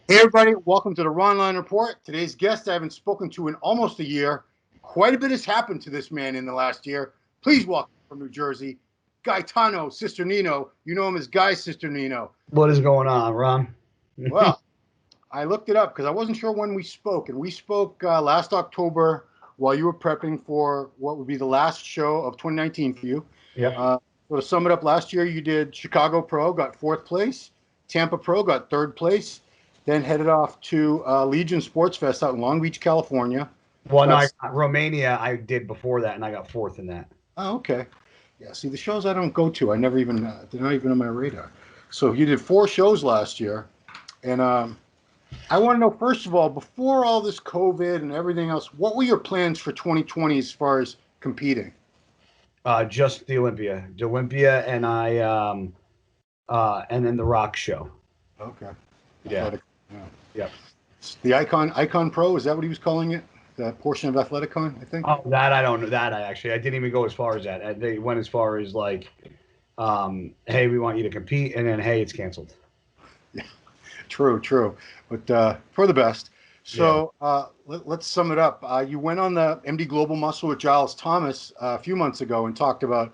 Hey everybody, welcome to the Ronline Report. Today's guest I haven't spoken to in almost a year. Quite a bit has happened to this man in the last year. Please welcome from New Jersey, Gaetano Cisternino. You know him as Guy Cisternino. What is going on, Ron? Well, I looked it up because I wasn't sure when we spoke, and we spoke last October while you were prepping for what would be the last show of 2019 for you. Yep. So to sum it up, last year you did Chicago Pro, got fourth place. Tampa Pro got third place. Then headed off to Legion Sports Fest out in Long Beach, California. Well, no, Romania I did before that, and I got fourth in that. Oh, okay. Yeah, see, the shows I don't go to, I never even, they're not even on my radar. So you did 4 shows last year. And I want to know, first of all, before all this COVID and everything else, what were your plans for 2020 as far as competing? Just the Olympia, and and then the Rock show. Okay. Yeah. Yep. The Icon Pro, is that what he was calling it? The portion of Athleticon, I think. Oh, that I don't know. That I didn't even go as far as that. They went as far as like, hey, we want you to compete, and then hey, it's canceled. Yeah, true. But for the best. So let's sum it up. You went on the MD Global Muscle with Giles Thomas a few months ago and talked about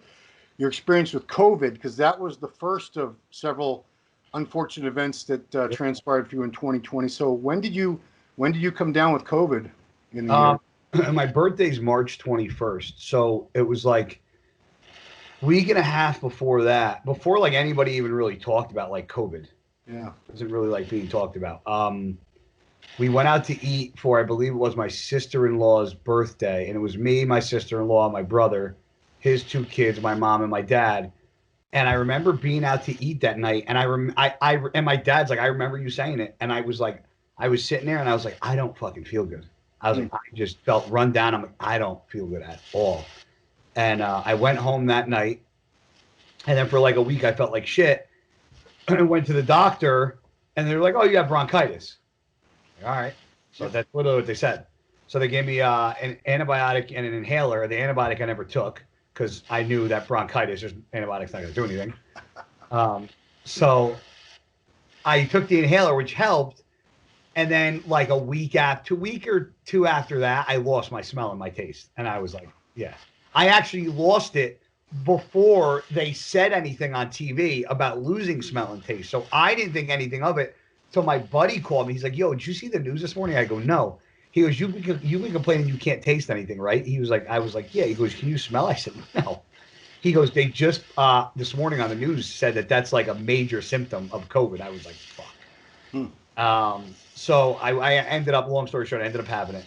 your experience with COVID, because that was the first of several unfortunate events that transpired for you in 2020. So when did you come down with COVID in the year? My birthday's March 21st, so it was like week and a half before that, before like anybody even really talked about like COVID. Yeah, it wasn't really like being talked about. We went out to eat for, I believe it was my sister-in-law's birthday, and it was me, my sister-in-law, my brother, his 2 kids, my mom, and my dad. And I remember being out to eat that night, and and my dad's like, I remember you saying it, and I was sitting there, and I was like, I don't fucking feel good. I was like, I just felt run down. I'm like, I don't feel good at all. And I went home that night, and then for like a week, I felt like shit. And I went to the doctor, and they were like, oh, you have bronchitis. All right. So that's literally what they said. So they gave me an antibiotic and an inhaler. The antibiotic I never took because I knew that bronchitis, just antibiotics not going to do anything. So I took the inhaler, which helped. And then like a week or 2 after that, I lost my smell and my taste. And I was like, yeah. I actually lost it before they said anything on TV about losing smell and taste. So I didn't think anything of it. So my buddy called me. He's like, yo, did you see the news this morning? I go, no. He goes, you've been complaining you can't taste anything, right? He was like, I was like, yeah. He goes, can you smell? I said, no. He goes, they just this morning on the news said that that's like a major symptom of COVID. I was like, fuck. So I ended up, long story short, I ended up having it.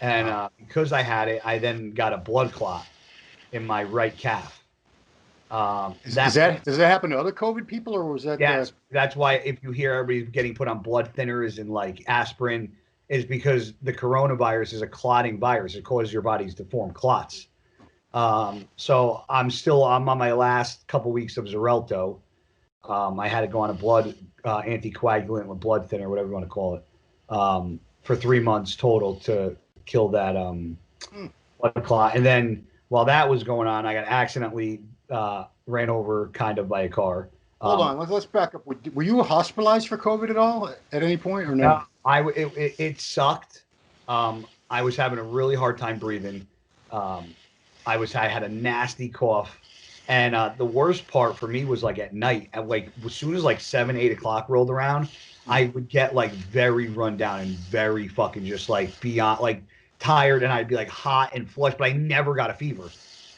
And because I had it, I then got a blood clot in my right calf. Does that happen to other COVID people, or was that? Yes, that's why if you hear everybody getting put on blood thinners and like aspirin, is because the coronavirus is a clotting virus. It causes your bodies to form clots. So I'm on my last couple weeks of Xarelto. I had to go on a blood anticoagulant with blood thinner, whatever you want to call it, for 3 months total to kill that blood clot. And then while that was going on, I got accidentally ran over kind of by a car. Hold on, let's back up. Were you hospitalized for COVID at all at any point, or no? It sucked. I was having a really hard time breathing. I had a nasty cough, and the worst part for me was like at night. At like as soon as like 7-8 o'clock rolled around, I would get like very run down and very fucking just like beyond like tired, and I'd be like hot and flushed, but I never got a fever.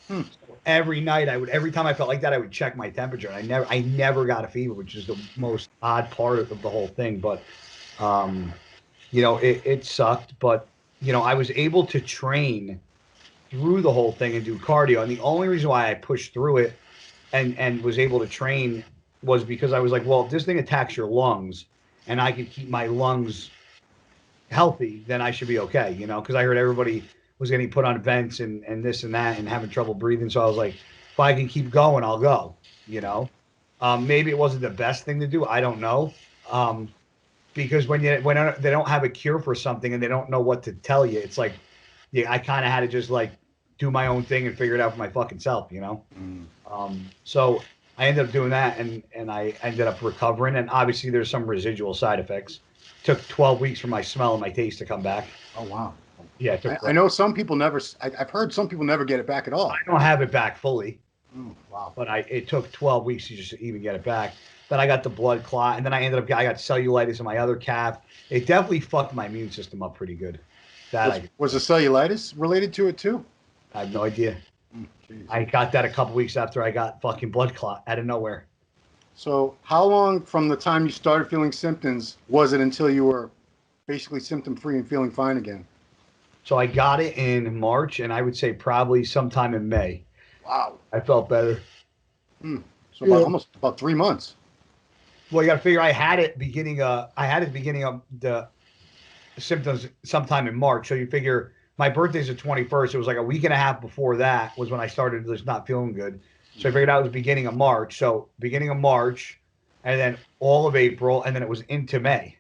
So every night every time I felt like that, I would check my temperature, and I never got a fever, which is the most odd part of the whole thing. But it sucked, but I was able to train through the whole thing and do cardio, and the only reason why I pushed through it and was able to train was because I was like, well, if this thing attacks your lungs and I can keep my lungs healthy, then I should be okay, because I heard everybody was getting put on vents and this and that and having trouble breathing. So I was like, if I can keep going, I'll go, maybe it wasn't the best thing to do. I don't know. Because when they don't have a cure for something and they don't know what to tell you, it's like, I kind of had to just like do my own thing and figure it out for my fucking self, So I ended up doing that, and I ended up recovering. And obviously there's some residual side effects. Took 12 weeks for my smell and my taste to come back. Oh, wow. Yeah, it took I know some people never, I've heard some people never get it back at all. I don't have it back fully. Oh, wow. But it took 12 weeks to just even get it back. Then I got the blood clot, and then I got cellulitis in my other calf. It definitely fucked my immune system up pretty good. Was the cellulitis related to it too? I have no idea. I got that a couple weeks after I got fucking blood clot out of nowhere. So how long from the time you started feeling symptoms was it until you were basically symptom free and feeling fine again? So I got it in March, and I would say probably sometime in May. Wow. I felt better. So almost about 3 months. Well, you got to figure I had it beginning of the symptoms sometime in March. So you figure my birthday's the 21st. It was like a week and a half before that was when I started just not feeling good. So I figured out it was beginning of March. So beginning of March, and then all of April, and then it was into May.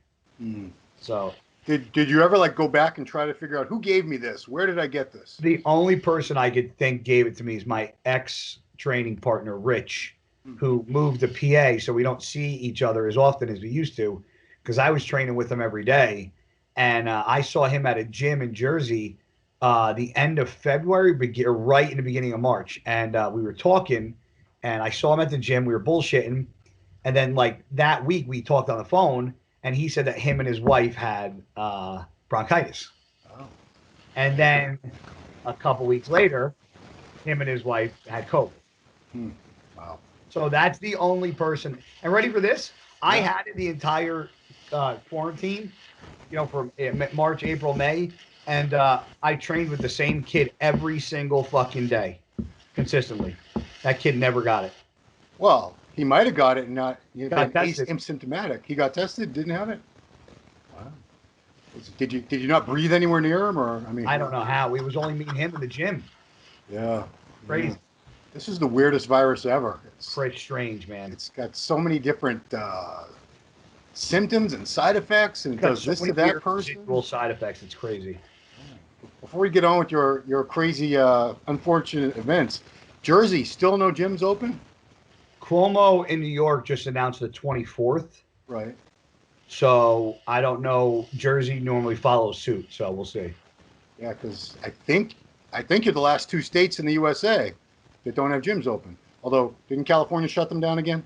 So did you ever like go back and try to figure out who gave me this? Where did I get this? The only person I could think gave it to me is my ex-training partner, Rich, who moved to PA, so we don't see each other as often as we used to, because I was training with him every day. And I saw him at a gym in Jersey the end of February, right in the beginning of March. And we were talking, and I saw him at the gym. We were bullshitting. And then, like, that week, we talked on the phone, and he said that him and his wife had bronchitis. Oh. And then a couple weeks later, him and his wife had COVID. Wow. So that's the only person. And ready for this? I had it the entire quarantine, from March, April, May. And I trained with the same kid every single fucking day, consistently. That kid never got it. Well, he might have got it and not Got tested. asymptomatic. He got tested, didn't have it? Wow. Did you not breathe anywhere near him? Or I don't know how. It was only me and him in the gym. Yeah. Crazy. Yeah. This is the weirdest virus ever. It's pretty strange, man. It's got so many different symptoms and side effects, and it does this to that person. Residual side effects. It's crazy. Before we get on with your crazy, unfortunate events, Jersey, still no gyms open? Cuomo in New York just announced the 24th. Right. So I don't know. Jersey normally follows suit, so we'll see. Yeah, because I think you're the last two states in the USA that don't have gyms open. Although, didn't California shut them down again?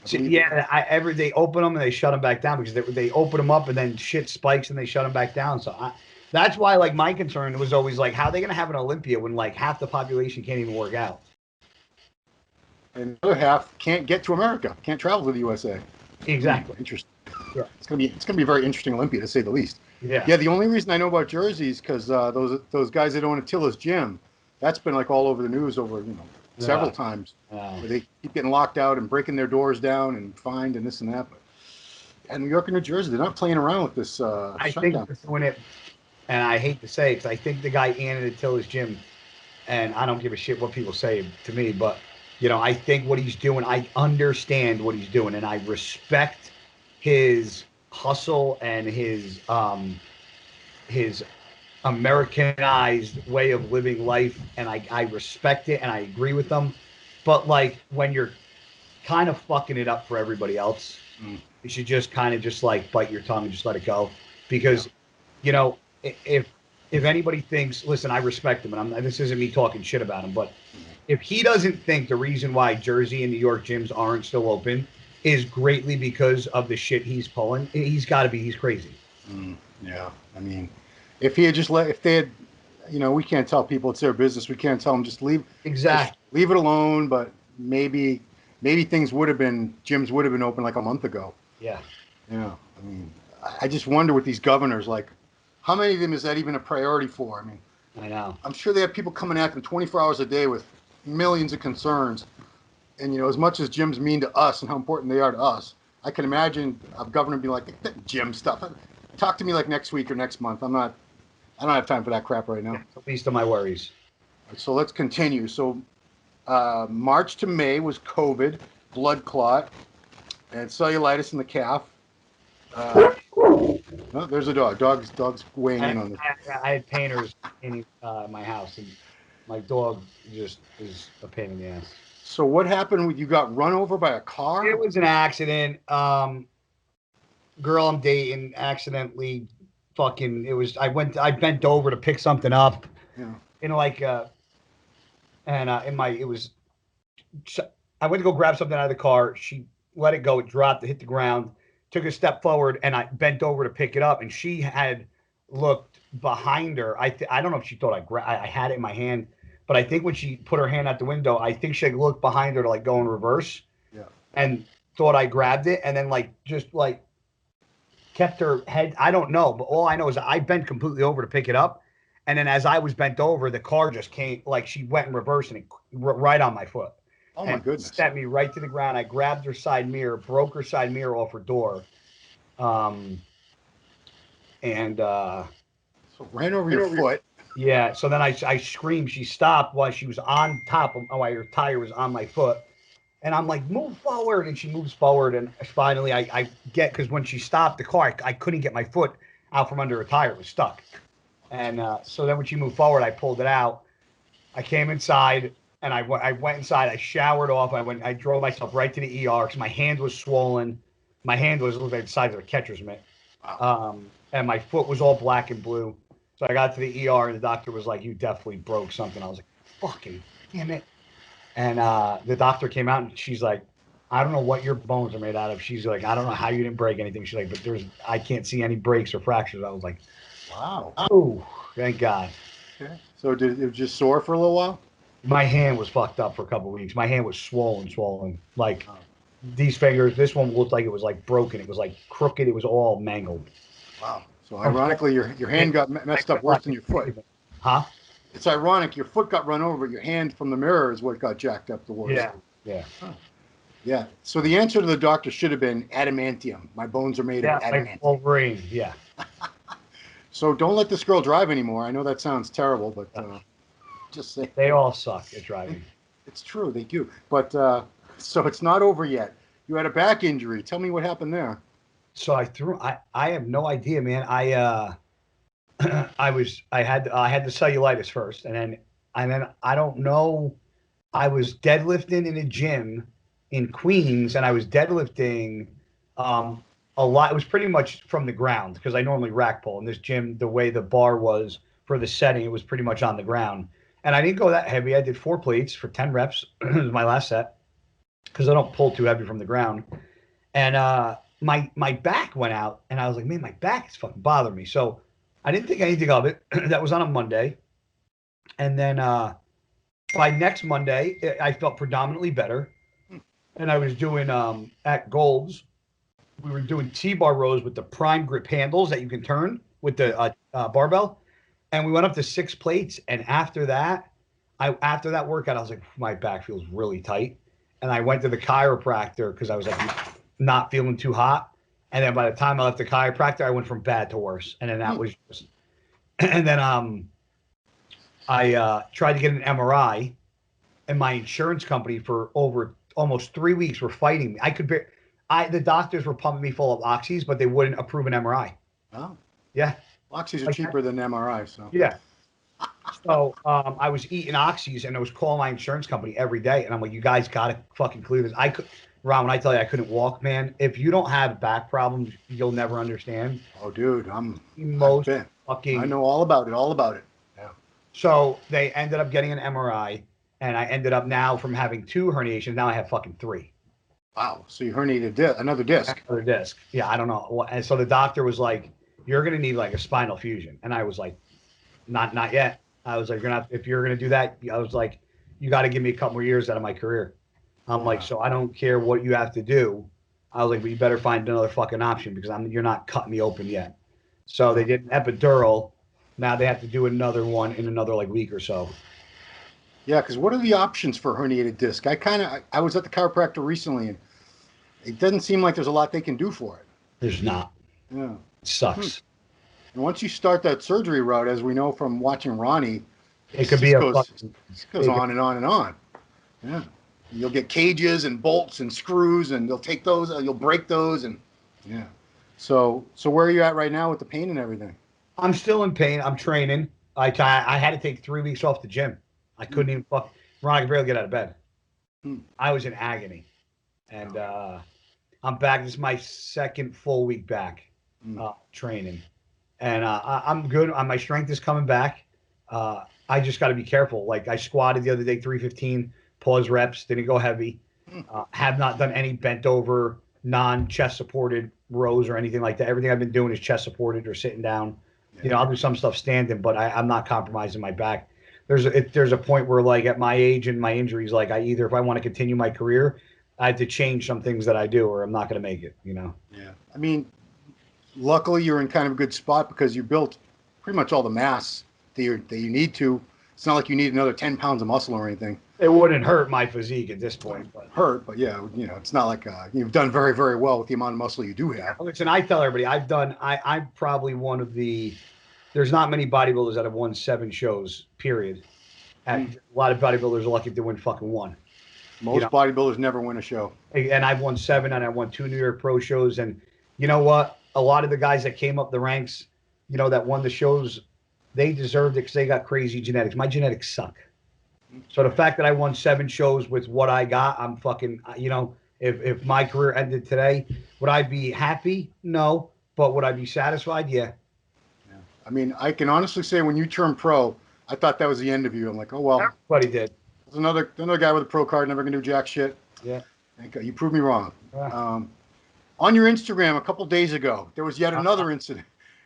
Yeah, they open them and they shut them back down because they open them up and then shit spikes and they shut them back down. So that's why, like, my concern was always like, how are they going to have an Olympia when like half the population can't even work out? And the other half can't get to America, can't travel to the USA. Exactly. Interesting. Yeah. It's gonna be a very interesting Olympia, to say the least. Yeah. Yeah. The only reason I know about Jersey is because those guys that own Attila's gym, that's been like all over the news over several times. Where they keep getting locked out and breaking their doors down and fined and this and that. But and New York and New Jersey, they're not playing around with this. I think they're doing it, and I hate to say it, because I think the guy in Attila's gym, and I don't give a shit what people say to me, but I think what he's doing, I understand what he's doing, and I respect his hustle and his Americanized way of living life, and I respect it and I agree with them. But like, when you're kind of fucking it up for everybody else, you should just kind of just like bite your tongue and just let it go. Because if anybody thinks, listen, I respect him, and this isn't me talking shit about him, but if he doesn't think the reason why Jersey and New York gyms aren't still open is greatly because of the shit he's pulling, he's crazy. Yeah, I mean, if he had just if they had, we can't tell people it's their business. We can't tell them just leave. Exactly. Just leave it alone. But maybe gyms would have been open like a month ago. Yeah. Yeah. I mean, I just wonder with these governors, like, how many of them is that even a priority for? I mean, I know. I'm sure they have people coming at them 24 hours a day with millions of concerns. And, as much as gyms mean to us and how important they are to us, I can imagine a governor being like, that gym stuff. Talk to me like next week or next month. I don't have time for that crap right now. It's the least of my worries. So let's continue. So March to May was COVID, blood clot, and cellulitis in the calf. Oh, there's a dog. Dog's weighing in on this. I had painters in my house, and my dog just is a pain in the ass. So what happened when you got run over by a car? It was an accident. girl I'm dating accidentally fucking. I bent over to pick something up. Yeah. In like and in my it was I went to go grab something out of the car. She let it go. It dropped. It hit the ground. Took a step forward, and I bent over to pick it up. And she had looked behind her. I don't know if she thought I had it in my hand, but I think when she put her hand out the window, I think she had looked behind her to like go in reverse. Yeah. And thought I grabbed it, and then like just like kept her head. I don't know, but all I know is I bent completely over to pick it up. And then as I was bent over, the car just came, like she went in reverse and it right on my foot. Oh my And goodness. sent me right to the ground. I grabbed her side mirror, broke her side mirror off her door. And So ran over your foot. yeah, so then I screamed. She stopped while she was on top of, while her tire was on my foot. And I'm like, move forward. And she moves forward. And finally, I get, because when she stopped the car, I couldn't get my foot out from under her tire. It was stuck. And so then when she moved forward, I pulled it out. I came inside and I went inside. I showered off. I drove myself right to the ER because my hand was swollen. My hand was looked like the size of a catcher's mitt. Wow. And my foot was all black and blue. So I got to the ER and the doctor was like, you definitely broke something. I was like, fucking damn it. And the doctor came out and she's like, I don't know what your bones are made out of. She's like, I don't know how you didn't break anything. She's like, but I can't see any breaks or fractures. I was like, Wow. oh, thank God. Okay. So did it just sore for a little while? My hand was fucked up for a couple of weeks. My hand was swollen. Like these fingers, this one looked like it was like broken. It was like crooked. It was all mangled. Wow. So ironically, your hand got messed up worse than your foot. Huh? It's ironic. Your foot got run over, but your hand from the mirror is what got jacked up the worst. Yeah. Yeah. Huh. Yeah. So the answer to the doctor should have been adamantium. My bones are made of adamantium. Like Wolverine. Yeah. So don't let this girl drive anymore. I know that sounds terrible, but just say they all suck at driving. It's true, they do. But so it's not over yet. You had a back injury. Tell me what happened there. So I have no idea, man. I had the cellulitis first, and then I don't know. I was deadlifting in a gym in Queens, and I was deadlifting a lot. It was pretty much from the ground because I normally rack pull. In this gym, the way the bar was for the setting, it was pretty much on the ground. And I didn't go that heavy. I did 4 plates for 10 reps. It was my last set because I don't pull too heavy from the ground. And my back went out, and I was like, man, my back is fucking bothering me. So I didn't think anything of it. That was on a Monday. And then by next Monday, I felt predominantly better. And I was doing at Gold's, we were doing T-bar rows with the prime grip handles that you can turn with the barbell. And we went up to 6 plates. And after that workout, I was like, my back feels really tight. And I went to the chiropractor because I was like not feeling too hot. And then by the time I left the chiropractor, I went from bad to worse. And then that was just, and then I tried to get an MRI, and my insurance company for over almost 3 weeks were fighting me. The doctors were pumping me full of oxys, but they wouldn't approve an MRI. Oh. Yeah. Oxys are cheaper than MRI, so. Yeah. So I was eating oxys, and I was calling my insurance company every day, and I'm like, you guys got to fucking clear this. Ron, when I tell you I couldn't walk, man, if you don't have back problems, you'll never understand. Oh, dude, I know all about it. Yeah. So they ended up getting an MRI, and I ended up now from having 2 herniations, now I have fucking 3. Wow. So you herniated another disc. Another disc. Yeah, I don't know. And so the doctor was like, you're going to need like a spinal fusion. And I was like, not yet. I was like, if you're going to do that, I was like, you got to give me a couple more years out of my career. I'm like, so I don't care what you have to do. I was like, but you better find another fucking option because you're not cutting me open yet. So they did an epidural. Now they have to do another one in another like week or so. Yeah, because what are the options for herniated disc? I was at the chiropractor recently, and it doesn't seem like there's a lot they can do for it. There's not. Yeah. It sucks. And once you start that surgery route, as we know from watching Ronnie, it could be goes on and on and on. Yeah. You'll get cages and bolts and screws, and they'll take those, you'll break those, and yeah. So where are you at right now with the pain and everything? I'm still in pain. I'm training. I had to take 3 weeks off the gym. I couldn't even Ron, I could barely get out of bed. I was in agony. And I'm back. This is my second full week back training, and I'm good. My strength is coming back. I just got to be careful. Like I squatted the other day, 315 pause reps. Didn't go heavy. Have not done any bent over, non-chest supported rows or anything like that. Everything I've been doing is chest supported or sitting down. Yeah. You know, I'll do some stuff standing, but I'm not compromising my back. There's a point where, like, at my age and my injuries, like, if I want to continue my career, I have to change some things that I do, or I'm not going to make it. You know. Yeah. I mean, luckily you're in kind of a good spot because you built pretty much all the mass that you need to. It's not like you need another 10 pounds of muscle or anything. It wouldn't hurt my physique at this point. But yeah, you know, it's not like you've done very, very well with the amount of muscle you do have. Listen, I tell everybody, I'm probably one of the, there's not many bodybuilders that have won 7 shows, period. And a lot of bodybuilders are lucky to win fucking 1. Most bodybuilders never win a show. And I've won 7, and I won 2 New York Pro shows. And you know what? A lot of the guys that came up the ranks, you know, that won the shows, they deserved it because they got crazy genetics. My genetics suck. So the fact that I won 7 shows with what I got, I'm fucking, you know, if my career ended today, would I be happy? No. But would I be satisfied? Yeah. I mean, I can honestly say when you turned pro, I thought that was the end of you. I'm like, oh, well. Everybody did. There's another guy with a pro card, never going to do jack shit. Yeah. You proved me wrong. Yeah. On your Instagram a couple days ago, there was yet another incident.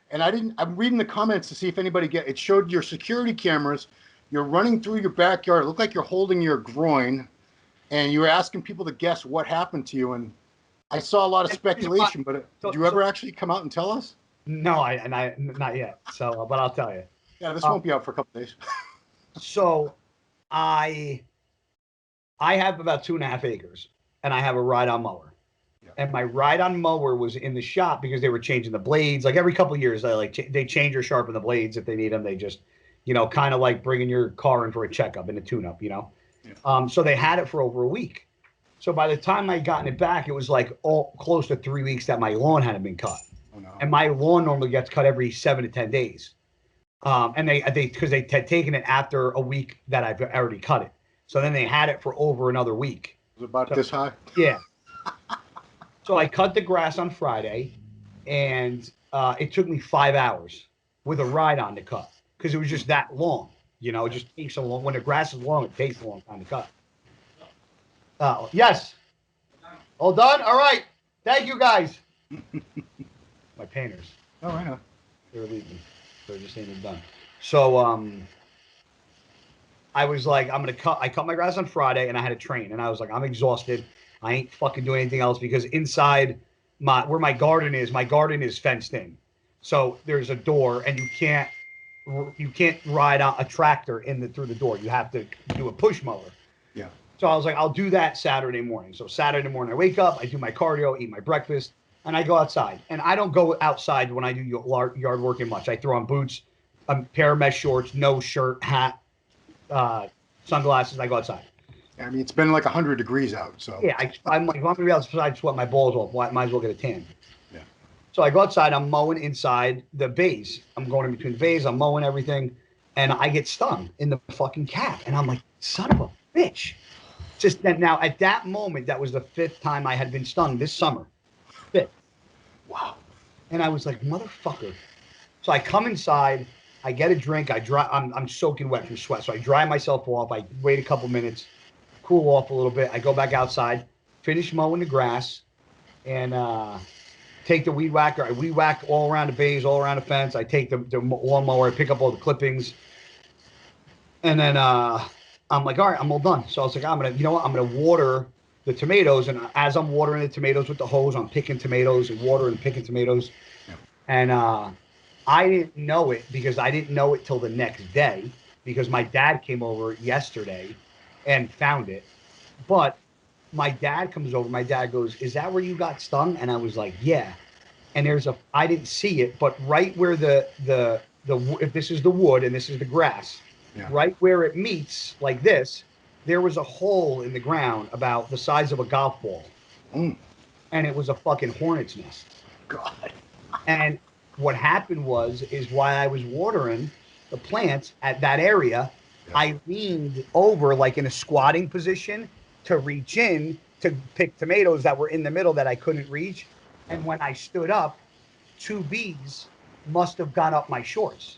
And I'm reading the comments to see if anybody it showed your security cameras. You're running through your backyard. It looked like you're holding your groin, and you were asking people to guess what happened to you. And I saw a lot of speculation, but did you ever actually come out and tell us? No, I not yet. So, but I'll tell you. Yeah, this won't be out for a couple days. So, I have about 2.5 acres, and I have a ride-on mower. Yeah. And my ride-on mower was in the shop because they were changing the blades. Like every couple of years, they change or sharpen the blades if they need them. They just, you know, kind of like bringing your car in for a checkup and a tune-up, you know. Yeah. So they had it for over a week. So by the time I gotten it back, it was like close to 3 weeks that my lawn hadn't been cut. Oh, no. And my lawn normally gets cut every 7 to 10 days. And they because they had taken it after a week that I've already cut it. So then they had it for over another week. Was it about this high? Yeah. So I cut the grass on Friday, and it took me 5 hours with a ride on to cut because it was just that long. You know, it just takes so long. When the grass is long, it takes a long time to cut. Yes. All done? All right. Thank you, guys. My painters. Oh, I know. They're leaving. They're just saying it's done. So I was like, I cut my grass on Friday, and I had to train. And I was like, I'm exhausted. I ain't fucking doing anything else because inside where my garden is fenced in. So there's a door, and you can't ride on a tractor through the door. You have to do a push mower. Yeah. So I was like, I'll do that Saturday morning. So Saturday morning, I wake up, I do my cardio, eat my breakfast, and I go outside. And I don't go outside when I do yard working much. I throw on boots, a pair of mesh shorts, no shirt, hat, sunglasses. I go outside. I mean, it's been like 100 degrees out. So yeah, I'm like, if I'm gonna be outside, sweat my balls off. Might as well get a tan. Yeah. So I go outside. I'm mowing inside the bays. I'm going in between the bays. I'm mowing everything, and I get stung in the fucking calf. And I'm like, son of a bitch. Just that now at that moment, that was the 5th time I had been stung this summer. 5th. Wow. And I was like, motherfucker. So I come inside. I get a drink. I'm soaking wet from sweat. So I dry myself off. I wait a couple minutes, cool off a little bit. I go back outside, finish mowing the grass, and take the weed whacker. I weed whack all around the bays, all around the fence. I take the lawnmower. I pick up all the clippings. And then I'm like, all right, I'm all done. So I was like, I'm going to water the tomatoes. And as I'm watering the tomatoes with the hose, I'm picking tomatoes and watering and picking tomatoes. Yeah. And I didn't know it because I didn't know it till the next day because my dad came over yesterday and found it. But my dad comes over. My dad goes, is that where you got stung? And I was like, yeah. And I didn't see it, but right where if this is the wood and this is the grass, yeah. Right where it meets like this, there was a hole in the ground about the size of a golf ball. And it was a fucking hornet's nest. God. And what happened is while I was watering the plants at that area, yeah. I leaned over like in a squatting position to reach in to pick tomatoes that were in the middle that I couldn't reach. And when I stood up, 2 bees must have gone up my shorts,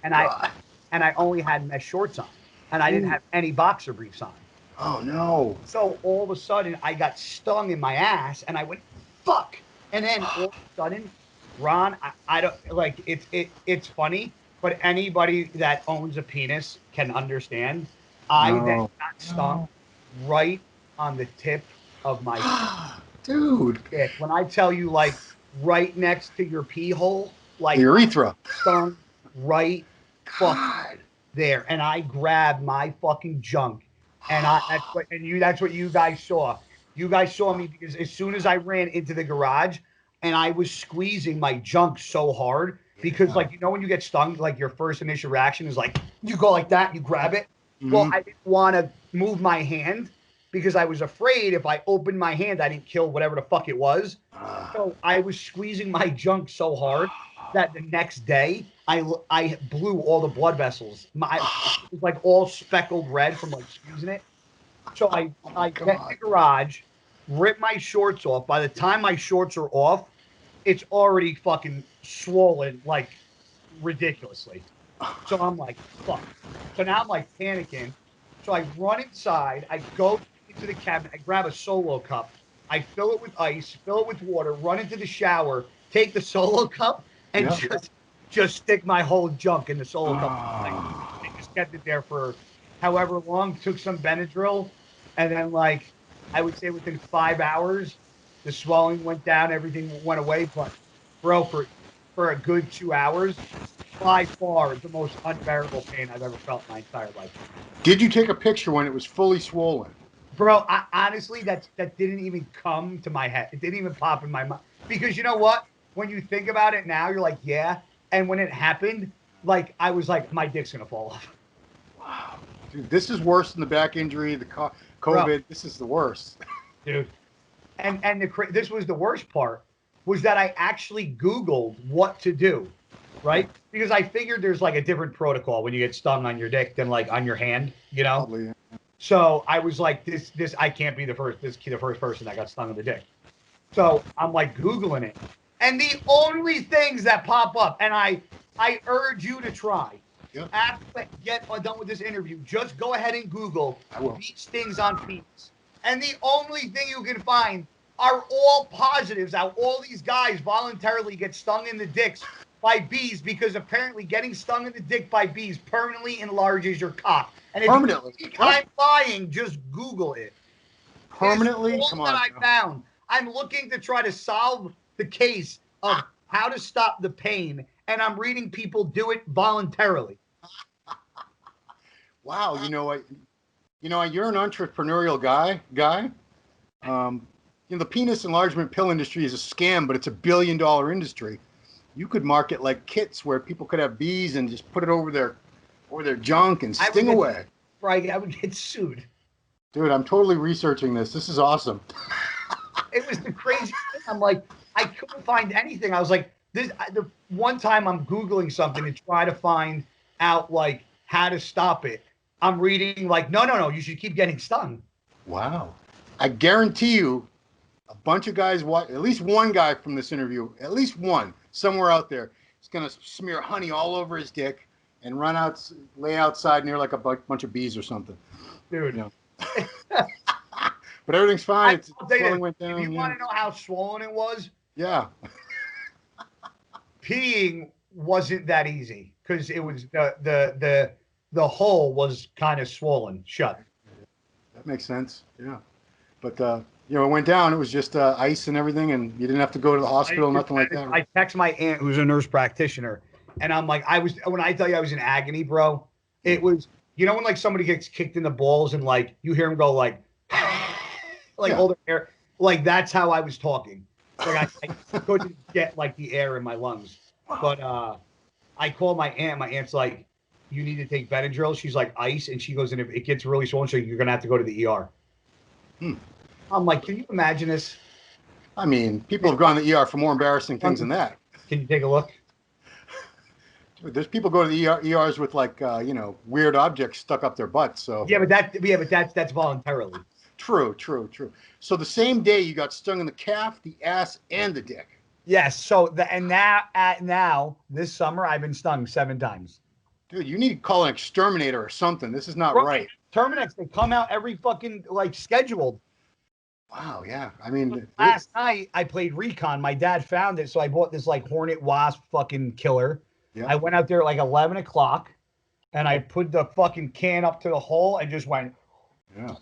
and I only had mesh shorts on, and I didn't have any boxer briefs on. Oh no! So all of a sudden, I got stung in my ass, and I went fuck. And then all of a sudden, Ron, I don't like it's funny, but anybody that owns a penis can understand. I then got stung right on the tip of my dude. dick. When I tell you, like right next to your pee hole, like the urethra, stung right fuck there, and I grabbed my fucking junk, and that's what you guys saw. You guys saw me because as soon as I ran into the garage, and I was squeezing my junk so hard because, like, when you get stung, like your first initial reaction is like you go like that, you grab it. Mm-hmm. Well, I didn't want to move my hand because I was afraid if I opened my hand, I didn't kill whatever the fuck it was. So I was squeezing my junk so hard that the next day I blew all the blood vessels. It was like all speckled red from like squeezing it. So I get in the garage, rip my shorts off. By the time my shorts are off, it's already fucking swollen like ridiculously. So I'm like, fuck. So now I'm like panicking. So I run inside. I go into the cabinet. I grab a Solo cup. I fill it with ice, fill it with water, run into the shower, take the Solo cup, and just stick my whole junk in the Solo cup. I just kept it there for however long, took some Benadryl, and then, like, I would say within 5 hours, the swelling went down, everything went away. But, bro, for a good 2 hours, by far the most unbearable pain I've ever felt in my entire life. Did you take a picture when it was fully swollen? Bro, honestly, that didn't even come to my head. It didn't even pop in my mind. Because you know what? When you think about it now, you're like, yeah. And when it happened, like, I was like, my dick's going to fall off. Wow. Dude, this is worse than the back injury, the COVID. Bro, this is the worst. Dude. And this was the worst part, was that I actually Googled what to do, right? Because I figured there's, like, a different protocol when you get stung on your dick than, like, on your hand, you know? Probably, yeah. So I was like, this I can't be the first person that got stung in the dick. So I'm like Googling it. And the only things that pop up, and I urge you to try. Yep. After get done with this interview, just go ahead and Google bee stings on penis. And the only thing you can find are all positives, how all these guys voluntarily get stung in the dicks by bees because apparently getting stung in the dick by bees permanently enlarges your cock. And if permanently. You think I'm lying, just Google it. Permanently? Come on. That I found. I'm looking to try to solve the case of how to stop the pain, and I'm reading people do it voluntarily. Wow, you know what? You're an entrepreneurial guy. The penis enlargement pill industry is a scam, but it's $1 billion industry. You could market like kits where people could have bees and just put it over their junk and sting away. Right, I would get sued. Dude, I'm totally researching this. This is awesome. It was the crazy thing. I'm like, I couldn't find anything. I was like, the one time I'm Googling something to try to find out, like, how to stop it. I'm reading, like, no, you should keep getting stung. Wow. I guarantee you a bunch of guys, at least one guy from this interview, at least one, somewhere out there, is going to smear honey all over his dick and lay outside near like a bunch of bees or something. Dude. But everything's fine. Went down. If you want to know how swollen it was? Yeah. Peeing wasn't that easy because it was the hole was kind of swollen shut. That makes sense. Yeah. But it went down. It was just ice and everything, and you didn't have to go to the hospital, nothing like that. I text my aunt, who's a nurse practitioner, and I'm like, when I tell you I was in agony, bro, it was, when like somebody gets kicked in the balls and like you hear them go like all the air, like that's how I was talking. Like I couldn't get like the air in my lungs. But I called my aunt. My aunt's like, you need to take Benadryl. She's like, ice, and she goes, and if it gets really swollen, so you're gonna have to go to the ER. I'm like, can you imagine this? I mean, people have gone to the ER for more embarrassing things than that. Can you take a look? Dude, there's people go to the ERs with like weird objects stuck up their butts. So yeah, but that's voluntarily. True, true, true. So the same day you got stung in the calf, the ass, and the dick. Yes. So now this summer I've been stung 7 times. Dude, you need to call an exterminator or something. This is not Bro, right. Terminex, they come out every fucking like scheduled. Wow, yeah. I mean, Last night I played Recon. My dad found it, so I bought this like Hornet Wasp fucking killer. yeah. I went out there at like 11 o'clock, and I put the fucking can up to the hole and just went. Yeah.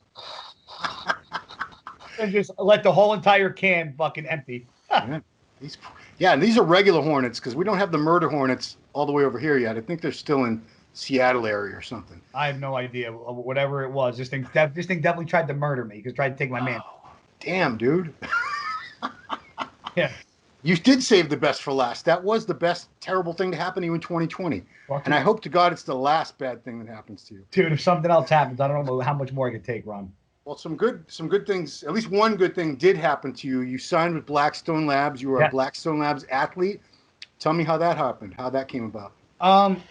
And just let the whole entire can fucking empty. Yeah. And these are regular hornets because we don't have the murder hornets all the way over here yet. I think they're still in Seattle area or something. I have no idea. Whatever it was, this thing definitely tried to murder me because tried to take my man. Damn, dude. Yeah. You did save the best for last. That was the best terrible thing to happen to you in 2020. And I hope to God it's the last bad thing that happens to you. Dude, if something else happens, I don't know how much more I could take, Ron. Well, some good things, at least one good thing did happen to you. You signed with Blackstone Labs. You were a Blackstone Labs athlete. Tell me how that happened, how that came about.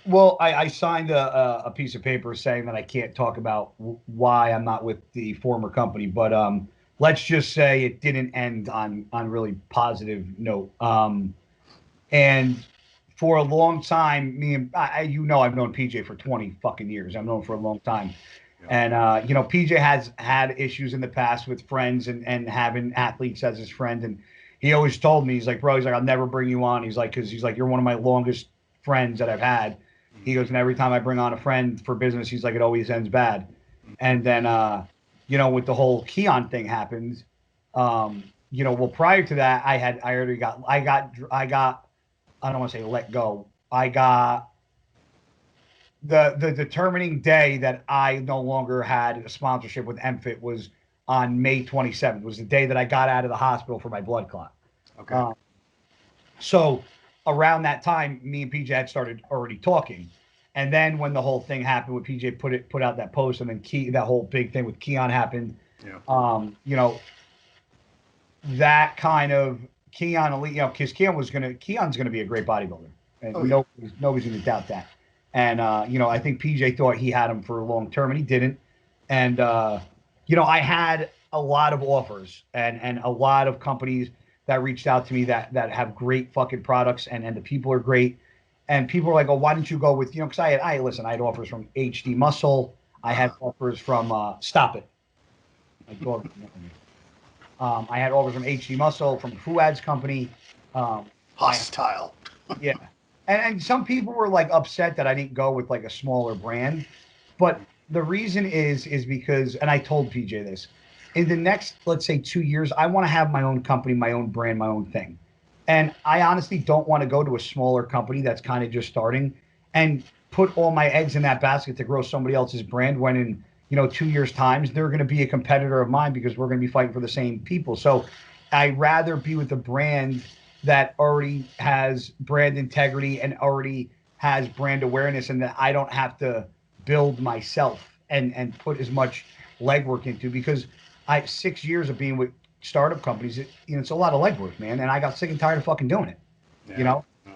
Well, I signed a piece of paper saying that I can't talk about why I'm not with the former company, but let's just say it didn't end on really positive note. And for a long time, I've known PJ for 20 fucking years. I've known him for a long time. Yeah. And, PJ has had issues in the past with friends and having athletes as his friend. And he always told me, he's like, bro, I'll never bring you on. He's like, because you're one of my longest friends that I've had. He goes, and every time I bring on a friend for business, he's like, it always ends bad. And then, with the whole Keon thing happened, prior to that, I don't want to say let go. I got the determining day that I no longer had a sponsorship with MFIT was on May 27th. Was the day that I got out of the hospital for my blood clot. Okay. So around that time, me and PJ had started already talking. And then when the whole thing happened with PJ put out that post, and then that whole big thing with Keon happened, that kind of Keon, because Keon's gonna be a great bodybuilder, and nobody's gonna doubt that. And I think PJ thought he had him for a long term, and he didn't. And I had a lot of offers and a lot of companies that reached out to me that have great fucking products, and the people are great. And people are like, oh, why didn't you go with, because I had offers from HD Muscle. I had offers from, Stop It. I had offers from HD Muscle, from Fuad's company. Hostile. Yeah. And some people were like upset that I didn't go with like a smaller brand. But the reason is because, and I told PJ this, in the next, let's say 2 years, I want to have my own company, my own brand, my own thing. And I honestly don't want to go to a smaller company that's kind of just starting and put all my eggs in that basket to grow somebody else's brand when in, 2 years' time, they're going to be a competitor of mine because we're going to be fighting for the same people. So I'd rather be with a brand that already has brand integrity and already has brand awareness, and that I don't have to build myself and put as much legwork into, because 6 years of being with startup companies, it's a lot of legwork, man. And I got sick and tired of fucking doing it,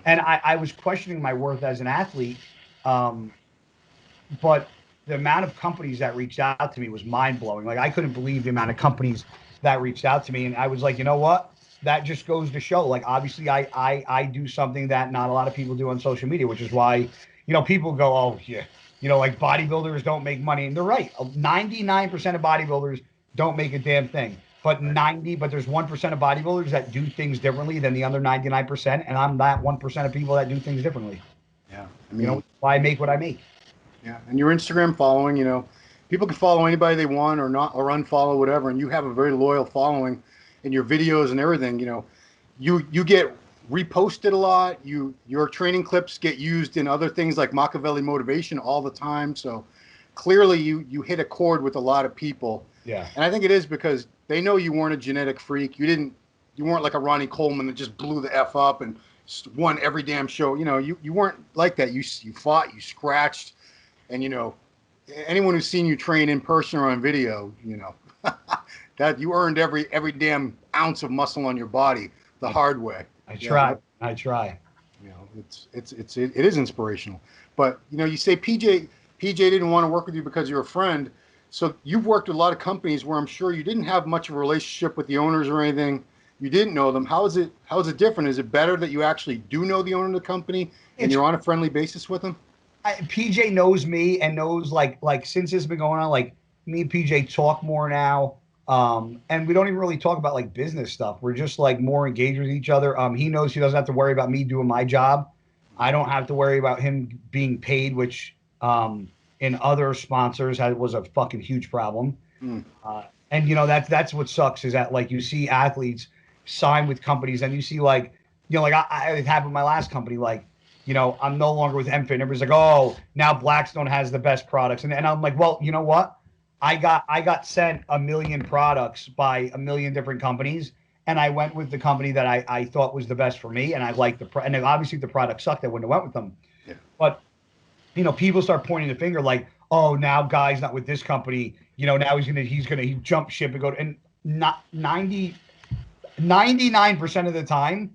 and I was questioning my worth as an athlete. But the amount of companies that reached out to me was mind blowing. Like, I couldn't believe the amount of companies that reached out to me. And I was like, you know what? That just goes to show, like, obviously I do something that not a lot of people do on social media, which is why, people go, oh yeah, like bodybuilders don't make money. And they're right. 99% of bodybuilders don't make a damn thing. But there's 1% of bodybuilders that do things differently than the other 99%. And I'm that 1% of people that do things differently. Yeah. I mean, why I make what I make. Yeah. And your Instagram following, people can follow anybody they want or not, or unfollow, whatever. And you have a very loyal following in your videos and everything. You get reposted a lot. Your training clips get used in other things like Machiavelli Motivation all the time. So clearly you hit a chord with a lot of people. Yeah. And I think it is because they know you weren't a genetic freak. You weren't like a Ronnie Coleman that just blew the F up and won every damn show. You weren't like that. You fought, you scratched, and anyone who's seen you train in person or on video, that you earned every damn ounce of muscle on your body the hard way. I try. It is inspirational. But you say PJ didn't want to work with you because you're a friend. So you've worked with a lot of companies where I'm sure you didn't have much of a relationship with the owners or anything. You didn't know them. How is it different? Is it better that you actually do know the owner of the company and you're on a friendly basis with them? PJ knows me and knows like since this has been going on, like me and PJ talk more now. And we don't even really talk about like business stuff. We're just like more engaged with each other. He knows he doesn't have to worry about me doing my job. I don't have to worry about him being paid, which in other sponsors was a fucking huge problem. Mm. And that's what sucks is that like you see athletes sign with companies and you see like like it happened in my last company, like I'm no longer with MFit and everybody's like, oh, now Blackstone has the best products, and I'm like, well, you know what, I got sent a million products by a million different companies, and I went with the company that I thought was the best for me, and I liked and then obviously the product sucked, I wouldn't have went with them. Yeah. But people start pointing the finger like, oh, now Guy's not with this company, now he jump ship and go to, and not 99% of the time,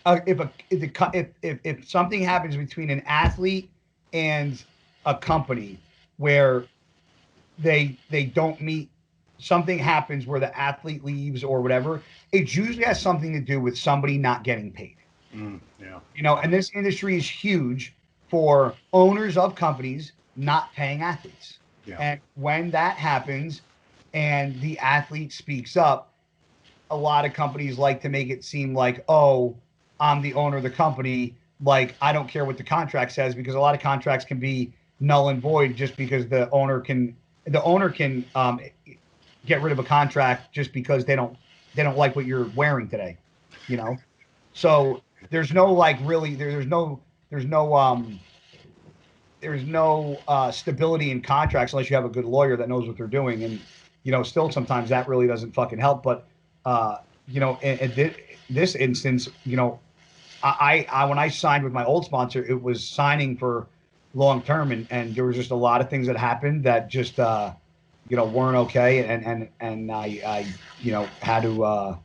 if something happens between an athlete and a company where they don't meet, something happens where the athlete leaves or whatever, it usually has something to do with somebody not getting paid. Yeah. And this industry is huge for owners of companies not paying athletes. Yeah. And when that happens and the athlete speaks up, a lot of companies like to make it seem like, oh, I'm the owner of the company. Like, I don't care what the contract says, because a lot of contracts can be null and void just because the owner can get rid of a contract just because they don't like what you're wearing today, So there's no like really there's no stability in contracts unless you have a good lawyer that knows what they're doing. And still sometimes that really doesn't fucking help. But in this instance, I when I signed with my old sponsor, it was signing for long term, and there was just a lot of things that happened that just weren't okay, and I had to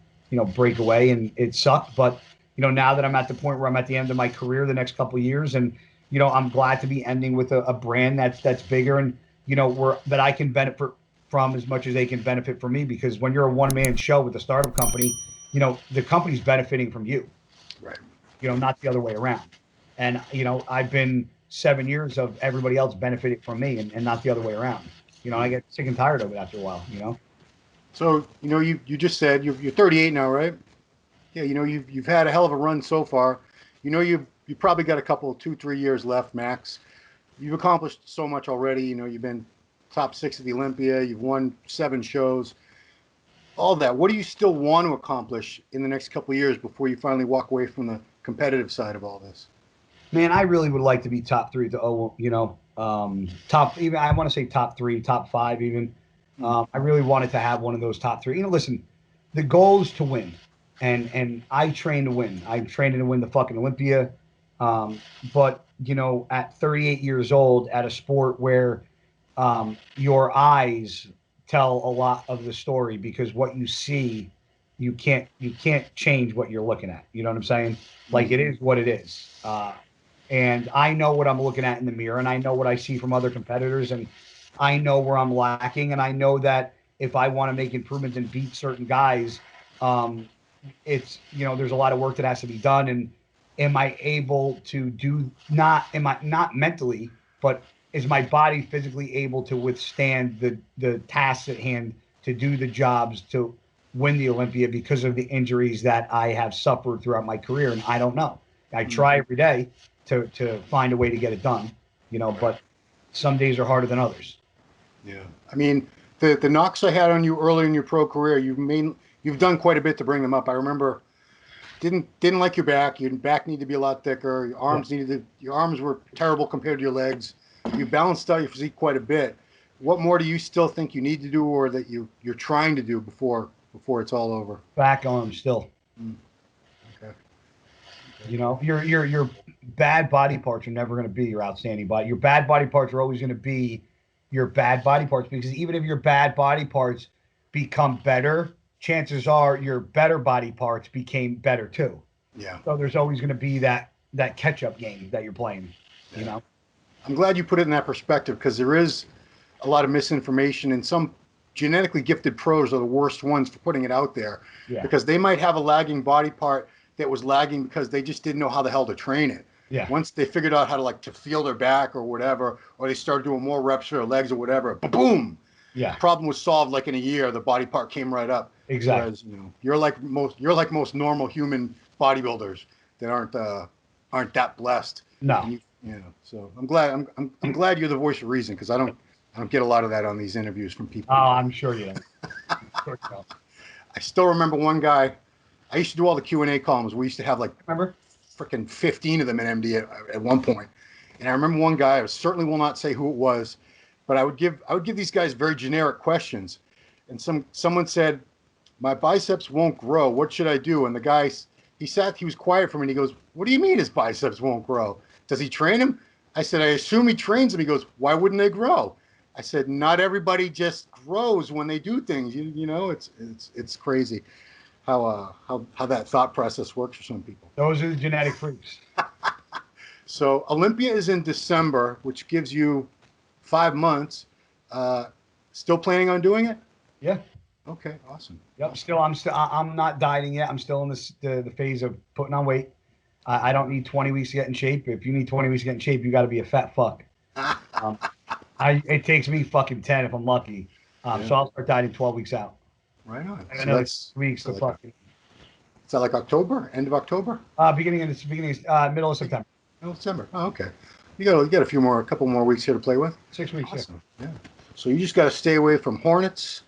break away, and it sucked. But now that I'm at the point where I'm at the end of my career, the next couple of years, and I'm glad to be ending with a brand that's bigger, and where that I can benefit from as much as they can benefit from me, because when you're a one-man show with a startup company, the company's benefiting from you, Right. Not the other way around. And I've been 7 years of everybody else benefiting from me, and not the other way around. I get sick and tired of it after a while. So you just said you're 38 now, right? Yeah. You've had a hell of a run so far. You probably got a couple, 2-3 years left max. You've accomplished so much already. You've been top 6 at the Olympia. You've won 7 shows. All that. What do you still want to accomplish in the next couple of years before you finally walk away from the competitive side of all this? Man, I really would like to be top 3 top, even I want to say top 3, top 5 even. I really wanted to have one of those top 3. Listen, the goal is to win, and I train to win. I'm training to win the fucking Olympia. But at 38 years old, at a sport where your eyes tell a lot of the story, because what you see, you can't change what you're looking at. You know what I'm saying? Like, it is what it is. And I know what I'm looking at in the mirror, and I know what I see from other competitors, and I know where I'm lacking, and I know that if I want to make improvements and beat certain guys, it's there's a lot of work that has to be done. And am I able to not mentally, but is my body physically able to withstand the tasks at hand, to do the jobs, to win the Olympia, because of the injuries that I have suffered throughout my career? And I don't know. I try every day to find a way to get it done, but some days are harder than others. Yeah. I mean, the knocks I had on you early in your pro career, you've done quite a bit to bring them up. I remember didn't like your back. Your back needed to be a lot thicker. Your arms were terrible compared to your legs. You balanced out your physique quite a bit. What more do you still think you need to do, or that you're trying to do before it's all over? Back arms still. Okay. Your bad body parts are never going to be your outstanding body. Your bad body parts are always going to be your bad body parts, because even if your bad body parts become better, chances are your better body parts became better too. Yeah. So there's always going to be that catch-up game that you're playing. I'm glad you put it in that perspective, because there is a lot of misinformation, and some genetically gifted pros are the worst ones for putting it out there, because they might have a lagging body part that was lagging because they just didn't know how the hell to train it. Yeah. Once they figured out how to feel their back or whatever, or they started doing more reps for their legs or whatever, boom. Yeah. Problem was solved in a year. The body part came right up. Exactly. Whereas, you're like most normal human bodybuilders that aren't that blessed. No. So I'm glad you're the voice of reason, because I don't get a lot of that on these interviews from people. Oh, I'm sure you don't. I still remember one guy. I used to do all the Q&A columns. We used to have remember freaking 15 of them in MD at one point. And I remember one guy, I certainly will not say who it was, but I would give these guys very generic questions. And someone said, "My biceps won't grow. What should I do?" And the guy, he was quiet for me, and he goes, "What do you mean his biceps won't grow? Does he train him?" I said, "I assume he trains them." He goes, "Why wouldn't they grow?" I said, "Not everybody just grows when they do things. It's crazy how that thought process works for some people." Those are the genetic freaks. So Olympia is in December, which gives you 5 months. Still planning on doing it? Yeah. Okay, awesome. Yep. I'm not dieting yet. I'm still in the phase of putting on weight. I don't need 20 weeks to get in shape. If you need 20 weeks to get in shape, you got to be a fat fuck. It takes me fucking 10 if I'm lucky. So I'll start dieting 12 weeks out. Right on. And another weeks to fucking. Is that like October? End of October? Middle of September. Middle of December. Oh, okay. You got a couple more weeks here to play with. 6 weeks. Awesome. Yeah. So you just got to stay away from hornets.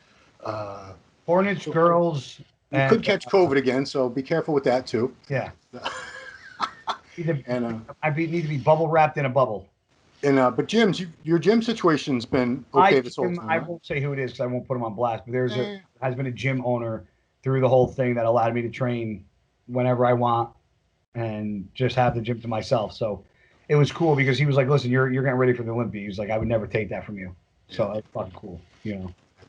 Hornets, girls. You could catch COVID again, so be careful with that too. Yeah. I need to be bubble wrapped in a bubble. But gyms, your gym situation's been okay this whole time. I won't say who it is because I won't put him on blast. But has been a gym owner through the whole thing that allowed me to train whenever I want and just have the gym to myself. So it was cool because he was like, "Listen, you're getting ready for the Olympia." He was like, "I would never take that from you." So it's fucking cool,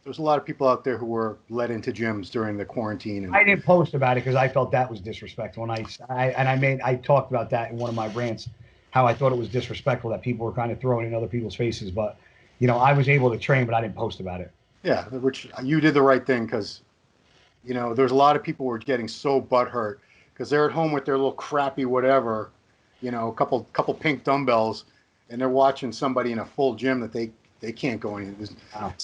There's a lot of people out there who were led into gyms during the quarantine. I didn't post about it because I felt that was disrespectful. And I talked about that in one of my rants, how I thought it was disrespectful that people were kind of throwing in other people's faces. But, I was able to train, but I didn't post about it. Yeah, which you did the right thing because, there's a lot of people who were getting so butthurt because they're at home with their little crappy whatever, a couple pink dumbbells, and they're watching somebody in a full gym that they can't go in. Wow.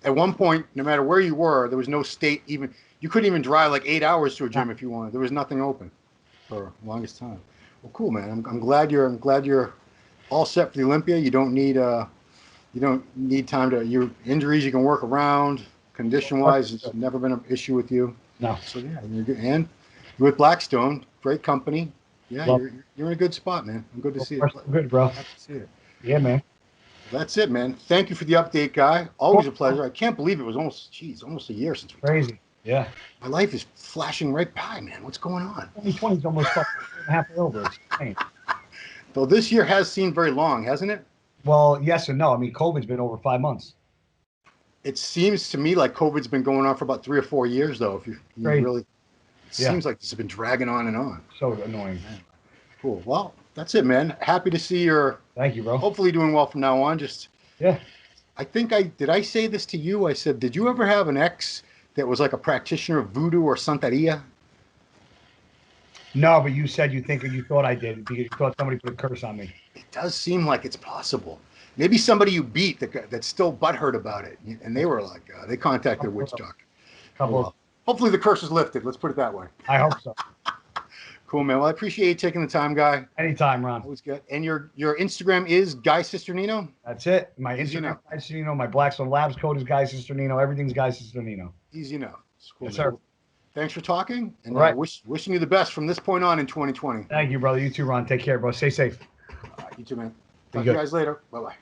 At one point, no matter where you were, there was no state even. You couldn't even drive 8 hours to a gym if you wanted. There was nothing open for the longest time. Well, cool, man. I'm glad you're all set for the Olympia. You don't need time to your injuries. You can work around. Condition wise, it's never been an issue with you. No. So yeah, you're good. And you're with Blackstone, great company. Yeah, you're in a good spot, man. I'm good to see it. Good, bro. Happy to see it. Yeah, man. That's it, man. Thank you for the update, guy. Always a pleasure. I can't believe it was almost a year since we crazy. Talked. Yeah. My life is flashing right by, man. What's going on? 2020 is almost halfway over. It's insane. Though this year has seemed very long, hasn't it? Well, yes and no. I mean, COVID's been over 5 months. It seems to me like COVID's been going on for about 3 or 4 years, though. If you really, it seems like this has been dragging on and on. So annoying. Man. Cool. Well, that's it, man. Happy to see you're. Thank you, bro. Hopefully doing well from now on. Yeah. I think did I say this to you? I said, did you ever have an ex that was like a practitioner of voodoo or Santeria? No, but you said you thought I did because you thought somebody put a curse on me. It does seem like it's possible. Maybe somebody you beat that's still butthurt about it, and they were like, they contacted a witch doctor. Hopefully the curse is lifted. Let's put it that way. I hope so. Cool, man. Well, I appreciate you taking the time, guy. Anytime, Ron. Always good. And your Instagram is Guy Cisternino? That's it. My Instagram, Guy Cisternino. My Blackstone Labs code is Guy Cisternino. Everything's Guy Cisternino. Easy enough. It's cool, yes, man. sir. Thanks for talking. And wishing you the best from this point on in 2020. Thank you, brother. You too, Ron. Take care, bro. Stay safe. You too, man. Talk to you guys later. Bye-bye.